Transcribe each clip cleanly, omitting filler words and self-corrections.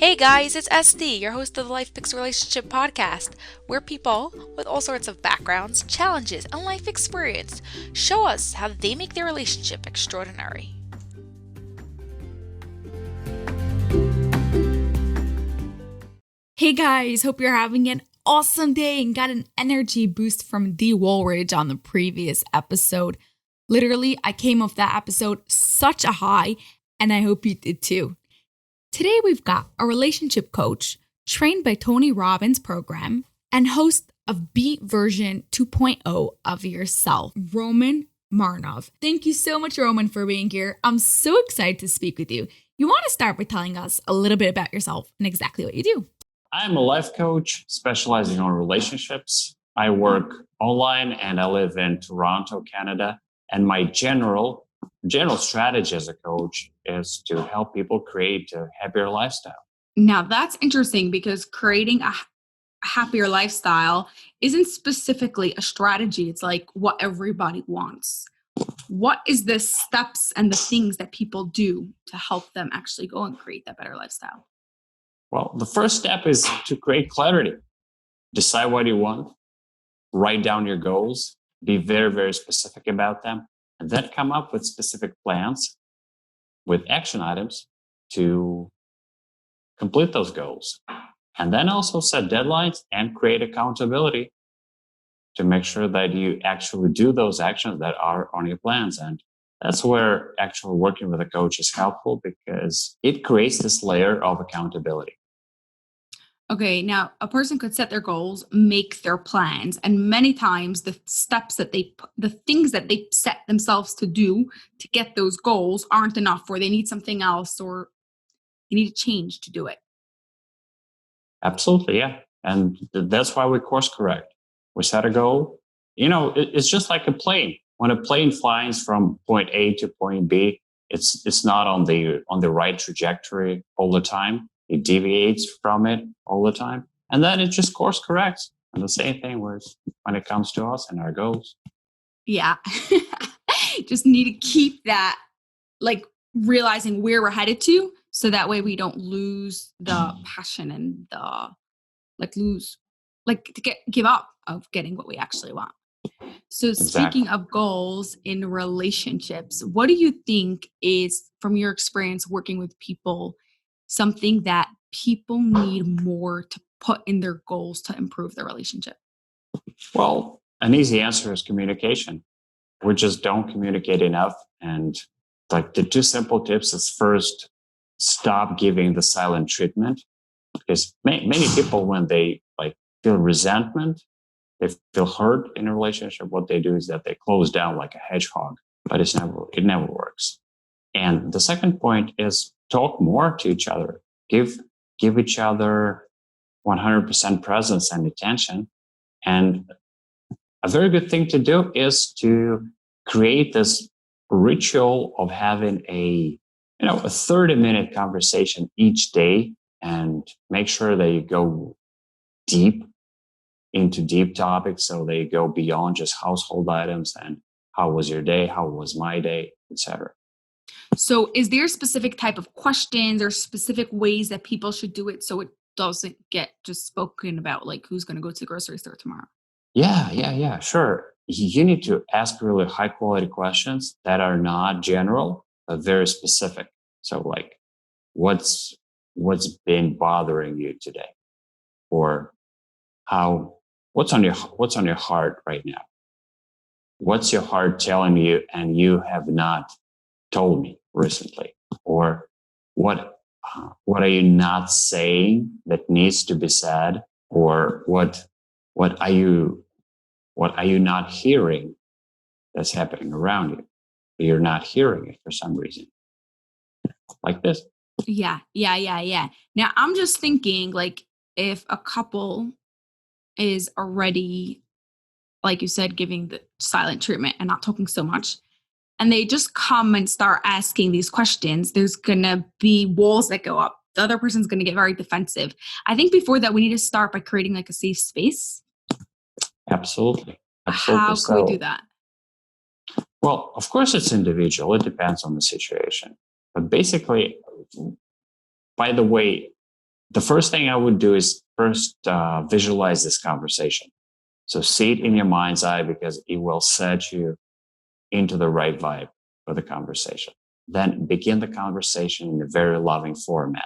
Hey guys, it's SD, your host of the Life Fix Relationship podcast, where people with all sorts of backgrounds, challenges, and life experience show us how they make their relationship extraordinary. Hey guys, hope you're having an awesome day and got an energy boost from D. Woolridge on the previous episode. Literally, I came off that episode such a high, and I hope you did too. Today, we've got a relationship coach trained by Tony Robbins program and host of Beat version 2.0 of yourself, Roman Mironov. Thank you so much, Roman, for being here. I'm so excited to speak with you. You want to start by telling us a little bit about yourself and exactly what you do. I'm a life coach specializing on relationships. I work online and I live in Toronto, Canada. And my general strategy as a coach is to help people create a happier lifestyle. Now that's interesting because creating a happier lifestyle isn't specifically a strategy. It's like what everybody wants. What is the steps and the things that people do to help them actually go and create that better lifestyle? Well, the first step is to create clarity. Decide what you want, write down your goals, be very, very specific about them, and then come up with specific plans with action items to complete those goals. And then also set deadlines and create accountability to make sure that you actually do those actions that are on your plans. And that's where actually working with a coach is helpful because it creates this layer of accountability. Okay, now a person could set their goals, make their plans, and many times the things that they set themselves to do to get those goals aren't enough, or they need something else, or you need to change to do it. Absolutely, yeah. And that's why we course correct. We set a goal. It's just like a plane. When a plane flies from point A to point B, it's not on the right trajectory all the time. It deviates from it all the time. And then it just course corrects. And the same thing when it comes to us and our goals. Yeah. Just need to keep that, like realizing where we're headed to, so that way we don't lose the passion and give up of getting what we actually want. So Exactly. speaking of goals in relationships, what do you think is, from your experience working with people, something that people need more to put in their goals to improve their relationship? Well, an easy answer is communication. We just don't communicate enough. And like the two simple tips is first, stop giving the silent treatment. Because many people, when they feel resentment, they feel hurt in a relationship, what they do is that they close down like a hedgehog, but it never works. And the second point is talk more to each other. Give each other 100% presence and attention. And a very good thing to do is to create this ritual of having a 30-minute conversation each day, and make sure that you go deep into deep topics, so they go beyond just household items and how was your day, how was my day, etc. So is there a specific type of questions or specific ways that people should do it so it doesn't get just spoken about, like who's going to go to the grocery store tomorrow? Yeah, sure. You need to ask really high quality questions that are not general, but very specific. So like, what's been bothering you today? Or what's on your heart right now? What's your heart telling you and you have not told me recently? Or what are you not saying that needs to be said? Or what are you not hearing that's happening around you? You're not hearing it for some reason. Like this. Yeah. Now I'm just thinking, like, if a couple is already, like you said, giving the silent treatment and not talking so much, and they just come and start asking these questions, there's going to be walls that go up. The other person's going to get very defensive. I think before that, we need to start by creating like a safe space. Absolutely. How can we do that? Well, of course, it's individual. It depends on the situation. But basically, by the way, the first thing I would do is first visualize this conversation. So see it in your mind's eye because it will set you into the right vibe for the conversation. Then begin the conversation in a very loving format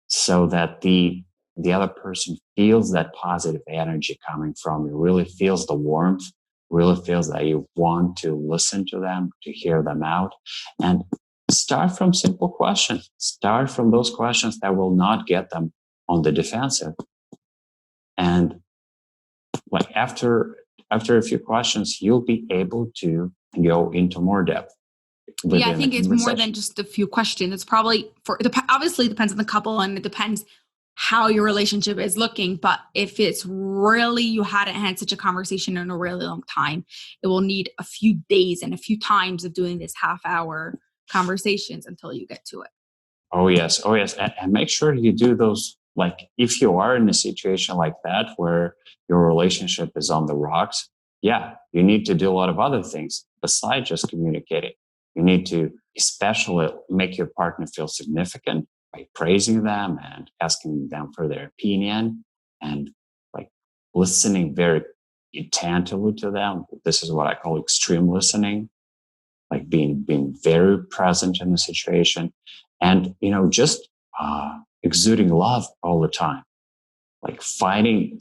so that the other person feels that positive energy coming from you, really feels the warmth, really feels that you want to listen to them, to hear them out. And start from simple questions. Start from those questions that will not get them on the defensive. And like after a few questions, you'll be able to go into more depth. Yeah, I think it's more than just a few questions. It's probably obviously it depends on the couple and it depends how your relationship is looking. But if it's really, you hadn't had such a conversation in a really long time, it will need a few days and a few times of doing this half-hour conversations until you get to it. Oh, yes. Oh, yes. And make sure you do those. Like if you are in a situation like that where your relationship is on the rocks, yeah, you need to do a lot of other things besides just communicating. You need to especially make your partner feel significant by praising them and asking them for their opinion and like listening very attentively to them. This is what I call extreme listening, like being very present in the situation and, just exuding love all the time, like finding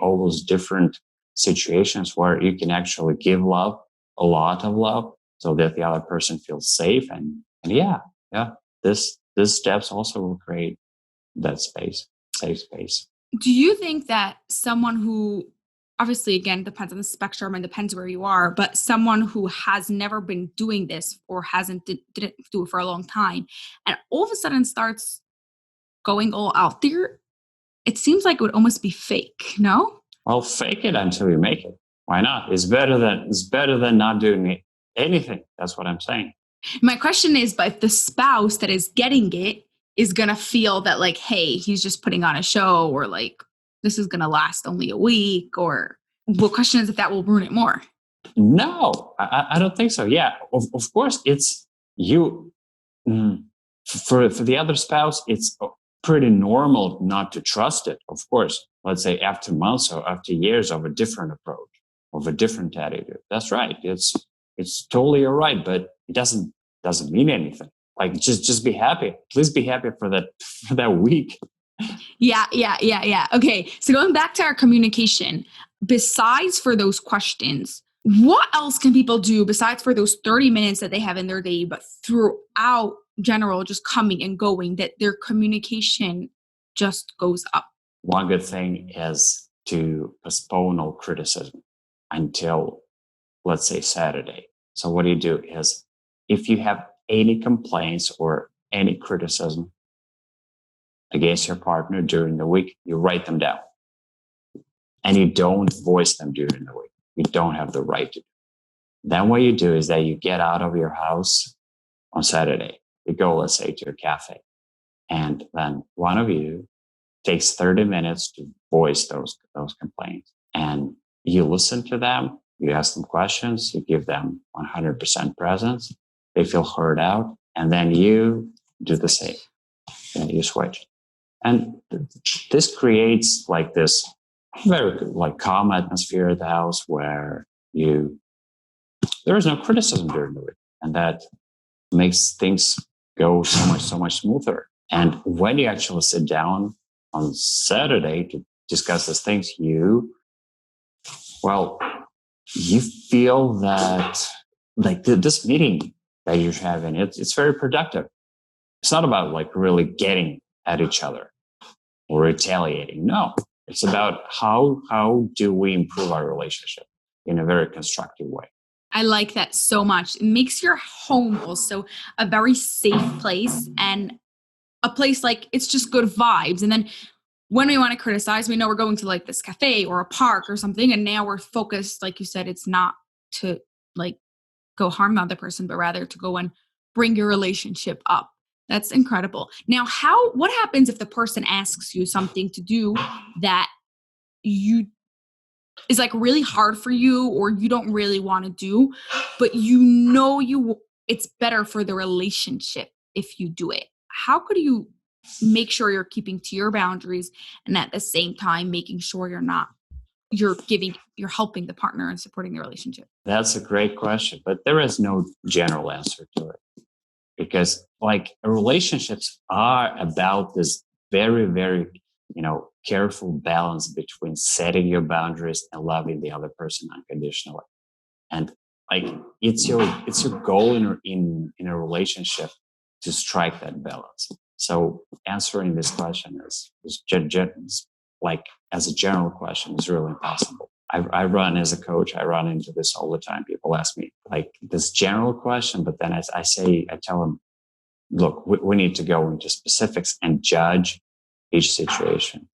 all those different situations where you can actually give love, a lot of love, so that the other person feels safe. And yeah, this steps also will create that space, safe space. Do you think that someone who, obviously, again, depends on the spectrum and depends where you are, but someone who has never been doing this or didn't do it for a long time, and all of a sudden starts going all out there, it seems like it would almost be fake, no? Well, fake it until you make it. Why not? It's better than not doing anything. That's what I'm saying. My question is, but if the spouse that is getting it is going to feel that like, hey, he's just putting on a show, or like, this is going to last only a week, or the question is if that will ruin it more. No, I don't think so. Yeah, of course, it's you. For the other spouse, it's pretty normal not to trust it. Of course, let's say after months or after years of a different approach, of a different attitude. That's right. It's totally all right, but it doesn't mean anything. Like just be happy. Please be happy for that week. Yeah. Okay. So going back to our communication, besides for those questions, what else can people do besides for those 30 minutes that they have in their day, but throughout general, just coming and going, that their communication just goes up? One good thing is to postpone all criticism until, let's say, Saturday. So what you do is, if you have any complaints or any criticism against your partner during the week, you write them down. And you don't voice them during the week. You don't have the right to. Then what you do is that you get out of your house on Saturday. You go, let's say, to a cafe. And then one of you takes 30 minutes to voice those complaints. And you listen to them. You ask them questions. You give them 100% presence. They feel heard out. And then you do the same. And you switch. And this creates like this very like calm atmosphere at the house where there is no criticism during the week. And that makes things go so much smoother. And when you actually sit down on Saturday to discuss these things, you feel that like this meeting that you're having, it's very productive. It's not about like really getting at each other or retaliating. No, it's about how do we improve our relationship in a very constructive way. I like that so much. It makes your home also a very safe place and a place like it's just good vibes. And then when we want to criticize, we know we're going to like this cafe or a park or something. And now we're focused, like you said, it's not to like go harm the other person, but rather to go and bring your relationship up. That's incredible. Now, what happens if the person asks you something to do that is like really hard for you or you don't really want to do, but it's better for the relationship if you do it? How could you make sure you're keeping to your boundaries, and at the same time making sure you're helping the partner and supporting the relationship? That's a great question, but there is no general answer to it, because like relationships are about this very, very, careful balance between setting your boundaries and loving the other person unconditionally. And like it's your goal in a relationship to strike that balance. So answering this question is like as a general question is really impossible. I run as a coach. I run into this all the time. People ask me like this general question, but then I tell them, look, we need to go into specifics and judge each situation.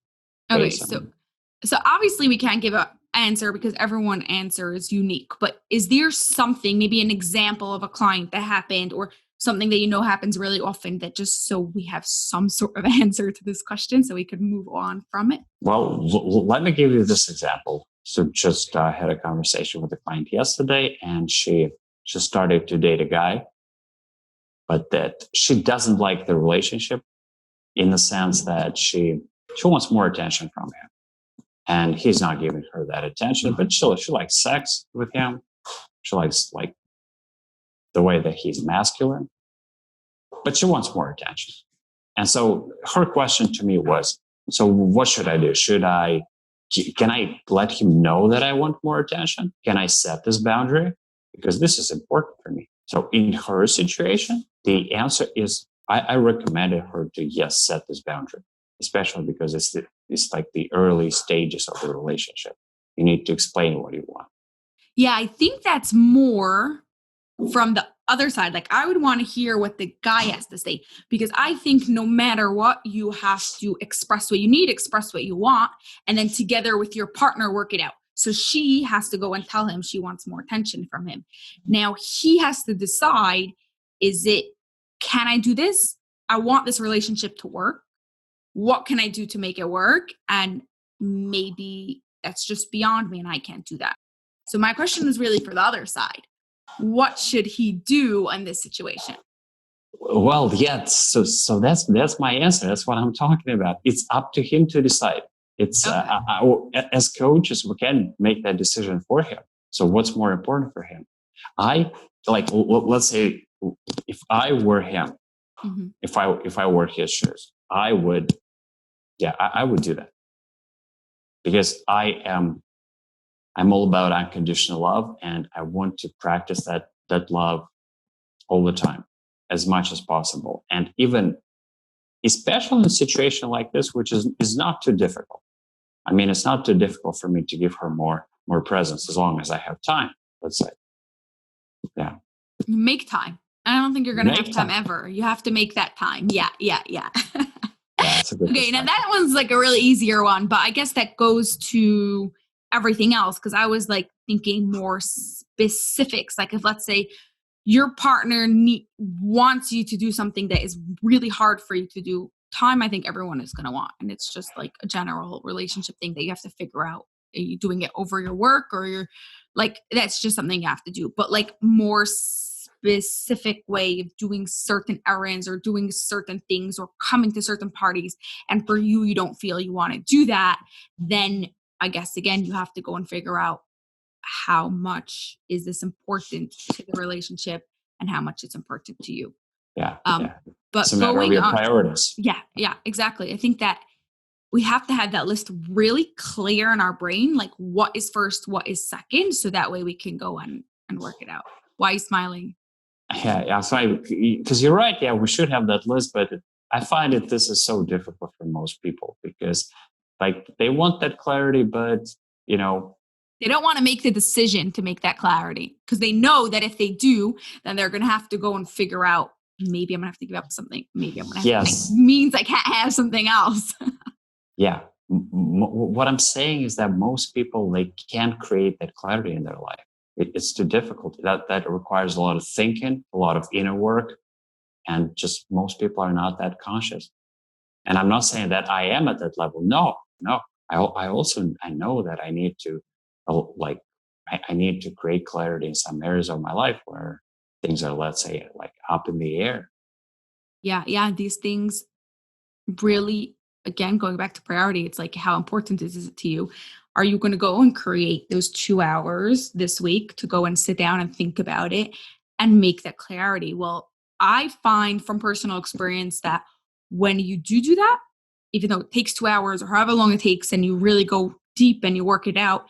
Okay, so obviously we can't give an answer because everyone's answer is unique, but is there something, maybe an example of a client that happened or something that happens really often, that just so we have some sort of answer to this question so we could move on from it? Well, let me give you this example. So just had a conversation with a client yesterday, and she started to date a guy, but that she doesn't like the relationship in the sense that she wants more attention from him. And he's not giving her that attention, but she likes sex with him. She likes like the way that he's masculine, but she wants more attention. And so her question to me was, so what should I do? Can I let him know that I want more attention? Can I set this boundary? Because this is important for me. So in her situation, the answer is I recommended her to, yes, set this boundary, especially because it's like the early stages of the relationship. You need to explain what you want. Yeah, I think that's more from the other side. Like I would want to hear what the guy has to say, because I think no matter what, you have to express what you need, express what you want, and then together with your partner, work it out. So she has to go and tell him she wants more attention from him. Now he has to decide, can I do this? I want this relationship to work. What can I do to make it work? And maybe that's just beyond me and I can't do that. So my question is really for the other side. What should he do in this situation? Well, yeah. So that's my answer. That's what I'm talking about. It's up to him to decide. It's okay. As coaches, we can make that decision for him. So what's more important for him? Let's say if I were him, mm-hmm. if I were his shoes, I would do that, because I'm all about unconditional love, and I want to practice that love all the time, as much as possible. And even, especially in a situation like this, which is not too difficult. I mean, it's not too difficult for me to give her more presence as long as I have time, let's say. Yeah. Make time. I don't think you're going to have time ever. You have to make that time. Yeah. That's a good okay, now that one's like a really easier one, but I guess that goes to everything else, because I was like thinking more specifics. Like if, let's say, your partner wants you to do something that is really hard for you to do. Time, I think everyone is going to want, and it's just like a general relationship thing that you have to figure out. Are you doing it over your work, or you're like, that's just something you have to do. But like more specific way of doing certain errands or doing certain things or coming to certain parties, and for you don't feel you want to do that, then I guess again you have to go and figure out how much is this important to the relationship and how much it's important to you. Yeah. But it's a matter of your priorities. Yeah, exactly. I think that we have to have that list really clear in our brain, like what is first, what is second, so that way we can go and work it out. Why are you smiling? Yeah. So because you're right. Yeah, we should have that list, but I find that this is so difficult for most people, because like they want that clarity, but they don't want to make the decision to make that clarity, because they know that if they do, then they're going to have to go and figure out, maybe I'm going to have to give up something. Maybe I'm going to have to, means I can't have something else. Yeah. What I'm saying is that most people, they can't create that clarity in their life. It's too difficult. That requires a lot of thinking, a lot of inner work, and just most people are not that conscious. And I'm not saying that I am at that level. No. I know that I need to, I need to create clarity in some areas of my life where things are, let's say, like up in the air. Yeah. These things really, again, going back to priority, it's like, how important is it to you? Are you going to go and create those 2 hours this week to go and sit down and think about it and make that clarity? Well, I find from personal experience that when you do that, even though it takes 2 hours or however long it takes, and you really go deep and you work it out,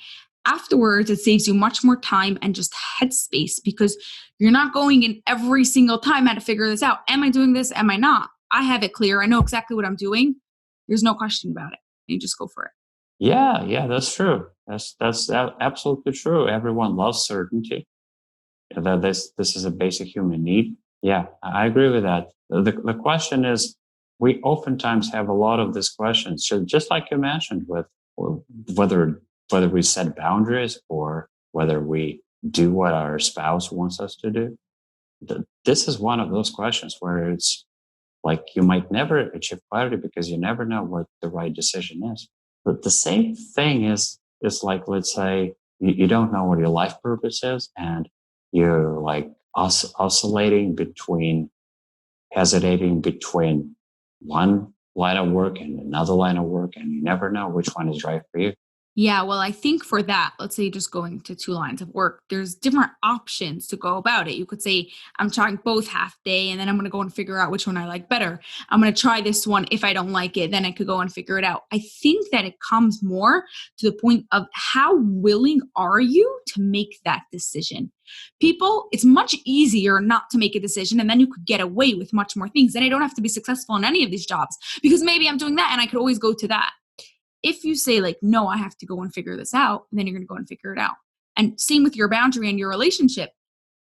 afterwards, it saves you much more time and just headspace, because you're not going in every single time how to figure this out. Am I doing this? Am I not? I have it clear. I know exactly what I'm doing. There's no question about it. You just go for it. Yeah, that's true. That's absolutely true. Everyone loves certainty. That this is a basic human need. Yeah, I agree with that. The question is, we oftentimes have a lot of these questions, so just like you mentioned, with whether we set boundaries or whether we do what our spouse wants us to do. This is one of those questions where it's like you might never achieve clarity because you never know what the right decision is. But the same thing is like, let's say you don't know what your life purpose is, and you're like hesitating between one line of work and another line of work, and you never know which one is right for you. Yeah, well, I think for that, let's say you're just going to 2 lines of work, there's different options to go about it. You could say, I'm trying both half day, and then I'm going to go and figure out which one I like better. I'm going to try this one. If I don't like it, then I could go and figure it out. I think that it comes more to the point of how willing are you to make that decision? People, it's much easier not to make a decision, and then you could get away with much more things. Then I don't have to be successful in any of these jobs because maybe I'm doing that and I could always go to that. If you say like, no, I have to go and figure this out, then you're going to go and figure it out. And same with your boundary and your relationship.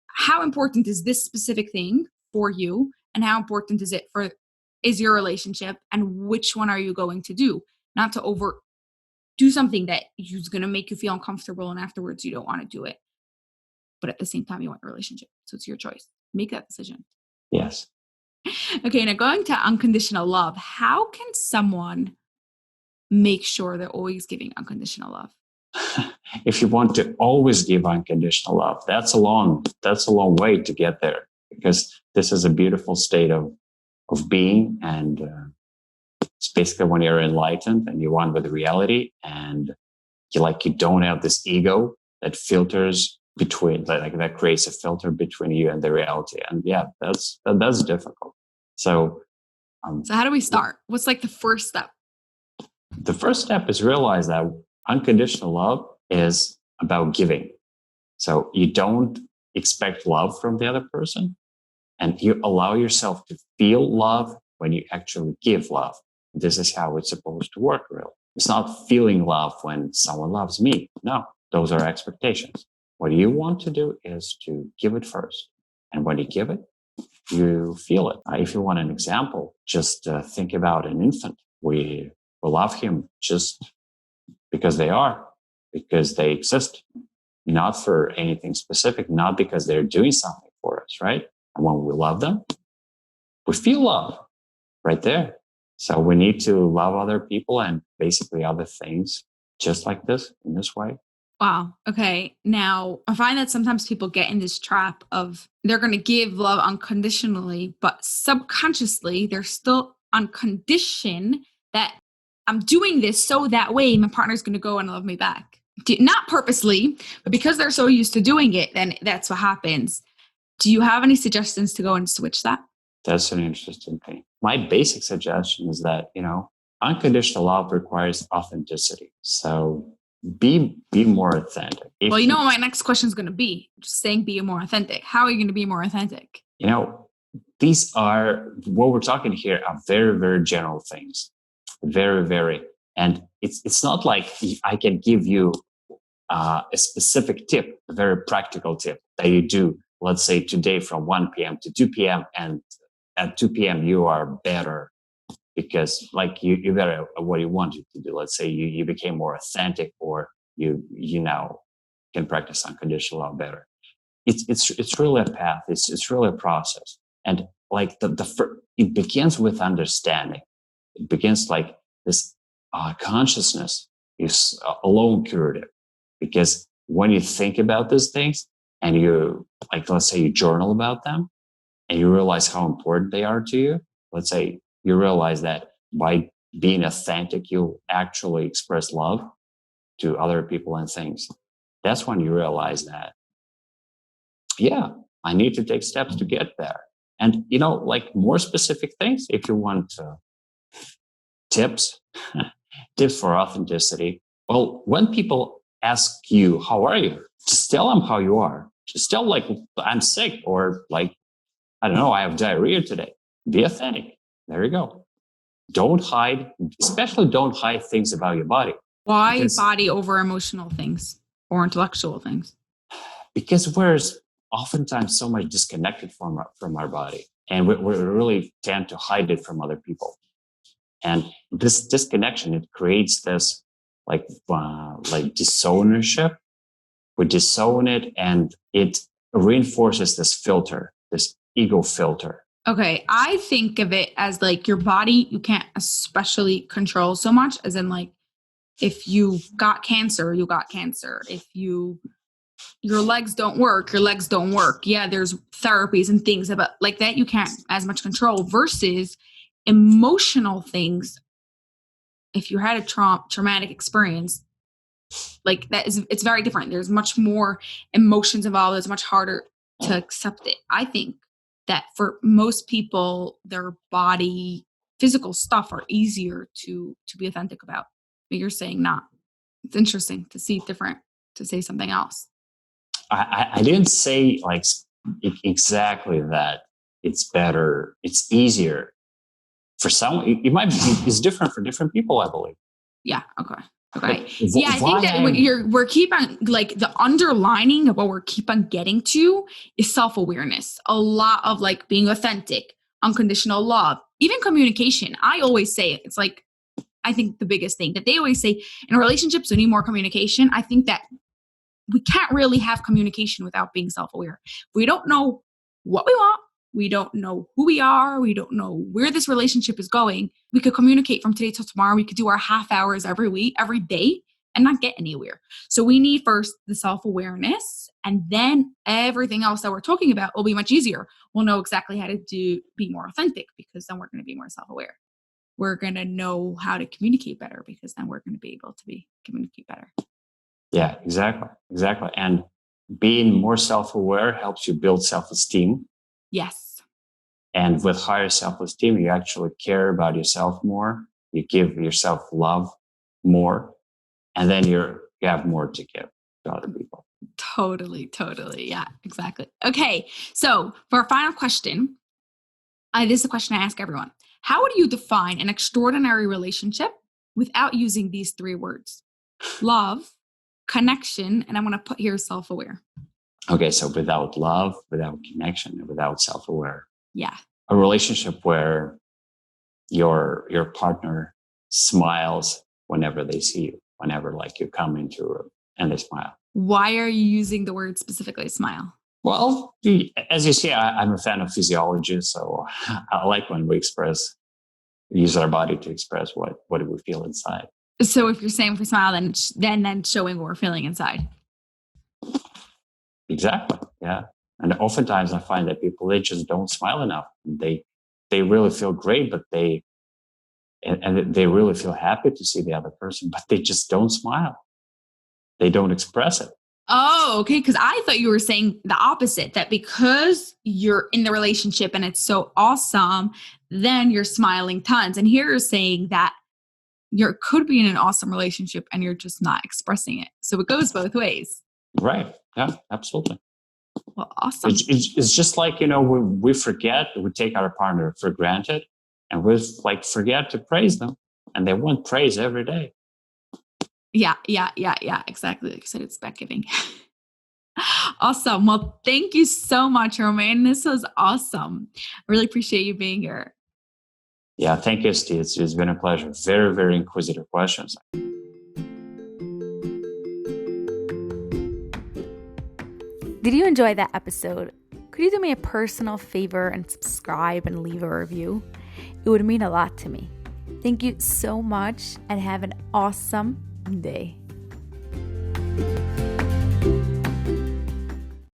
How important is this specific thing for you? And how important is your relationship? And which one are you going to do? Not to do something that is going to make you feel uncomfortable and afterwards you don't want to do it. But at the same time, you want your relationship. So it's your choice. Make that decision. Yes. Okay, now going to unconditional love. How can someone make sure they're always giving unconditional love? If you want to always give unconditional love, that's a long way to get there, because this is a beautiful state of being, and it's basically when you're enlightened and you're one with reality, and you don't have this ego that filters between, that creates a filter between you and the reality. And yeah, that's difficult. So how do we start? What's like the first step? The first step is realize that unconditional love is about giving. So you don't expect love from the other person, and you allow yourself to feel love when you actually give love. This is how it's supposed to work, really. It's not feeling love when someone loves me. No, those are expectations. What you want to do is to give it first. And when you give it, you feel it. If you want an example, just think about an infant. We love him just because they exist, not for anything specific, not because they're doing something for us, right? And when we love them, we feel love right there. So we need to love other people and basically other things just like this, in this way. Wow. Okay. Now, I find that sometimes people get in this trap of they're going to give love unconditionally, but subconsciously they're still on condition that I'm doing this so that way my partner's going to go and love me back. Not purposely, but because they're so used to doing it, then that's what happens. Do you have any suggestions to go and switch that? That's an interesting thing. My basic suggestion is that, unconditional love requires authenticity. So be more authentic. Well, you know what my next question is going to be? Just saying be more authentic. How are you going to be more authentic? These are, what we're talking here are very, very general things. Very, very. And it's not like I can give you a specific tip, a very practical tip that you do, let's say today from 1 p.m. to 2 p.m. And at 2 p.m. you are better because you better what you wanted to do. Let's say you became more authentic, or you now can practice unconditional love better. It's really a path. It's really a process. And it begins with understanding. It begins like this consciousness is alone curative, because when you think about these things and you, let's say you journal about them and you realize how important they are to you, let's say you realize that by being authentic, you actually express love to other people and things. That's when you realize that, yeah, I need to take steps to get there. And, like more specific things, if you want tips, tips for authenticity. Well, when people ask you, how are you? Just tell them how you are. Just tell like, I'm sick, or like, I don't know, I have diarrhea today. Be authentic. There you go. Don't hide, especially don't hide things about your body. Why body over emotional things or intellectual things? Because we're oftentimes so much disconnected from our body, and we really tend to hide it from other people. And this disconnection, it creates this like disownership. We disown it, and it reinforces this filter, this ego filter. Okay, I think of it as like your body, you can't especially control so much, as in like if you got cancer, you got cancer. If your legs don't work, your legs don't work. Yeah, there's therapies and things about like that you can't as much control, versus emotional things. If you had a traumatic experience, like that it's very different. There's much more emotions involved. It's much harder to accept it. I think that for most people, their body, physical stuff are easier to be authentic about. But you're saying not. It's interesting to see different, to say something else. I didn't say like exactly that it's better, it's easier. For some, it might be, it's different for different people, I believe. Yeah. Okay. Yeah, I think that we're keep on like the underlining of what we're keep on getting to is self-awareness. A lot of like being authentic, unconditional love, even communication. I always say it's like, I think the biggest thing that they always say in relationships, we need more communication. I think that we can't really have communication without being self-aware. We don't know what we want. We don't know who we are. We don't know where this relationship is going. We could communicate from today till tomorrow. We could do our half hours every week, every day, and not get anywhere. So we need first the self-awareness, and then everything else that we're talking about will be much easier. We'll know exactly how to be more authentic, because then we're going to be more self-aware. We're going to know how to communicate better, because then we're going to be able to communicate better. Yeah, exactly. And being more self-aware helps you build self-esteem. Yes. And with higher self-esteem, you actually care about yourself more. You give yourself love more. And then you have more to give to other people. Totally. Yeah, exactly. Okay. So for our final question, this is a question I ask everyone. How would you define an extraordinary relationship without using these three words? Love, connection, and I'm going to put here self-aware. Okay, so without love, without connection, and without self-aware. Yeah. A relationship where your partner smiles whenever they see you, whenever like you come into a room and they smile. Why are you using the word specifically smile? Well, as you see, I'm a fan of physiology, so I like when we use our body to express what we feel inside. So if you're saying for smile, then showing what we're feeling inside. Exactly. Yeah. And oftentimes I find that people, they just don't smile enough. They really feel great, but they really feel happy to see the other person, but they just don't smile. They don't express it. Oh, okay. Because I thought you were saying the opposite, that because you're in the relationship and it's so awesome, then you're smiling tons. And here you're saying that you could be in an awesome relationship and you're just not expressing it. So it goes both ways. Right. Yeah, absolutely. Well, awesome. It's just like, we forget, we take our partner for granted, and we like forget to praise them, and they want praise every day. Yeah. Exactly. Like you said, it's back giving. Awesome. Well, thank you so much, Roman. This was awesome. I really appreciate you being here. Yeah, thank you, Steve. It's been a pleasure. Very, very inquisitive questions. Did you enjoy that episode? Could you do me a personal favor and subscribe and leave a review? It would mean a lot to me. Thank you so much and have an awesome day.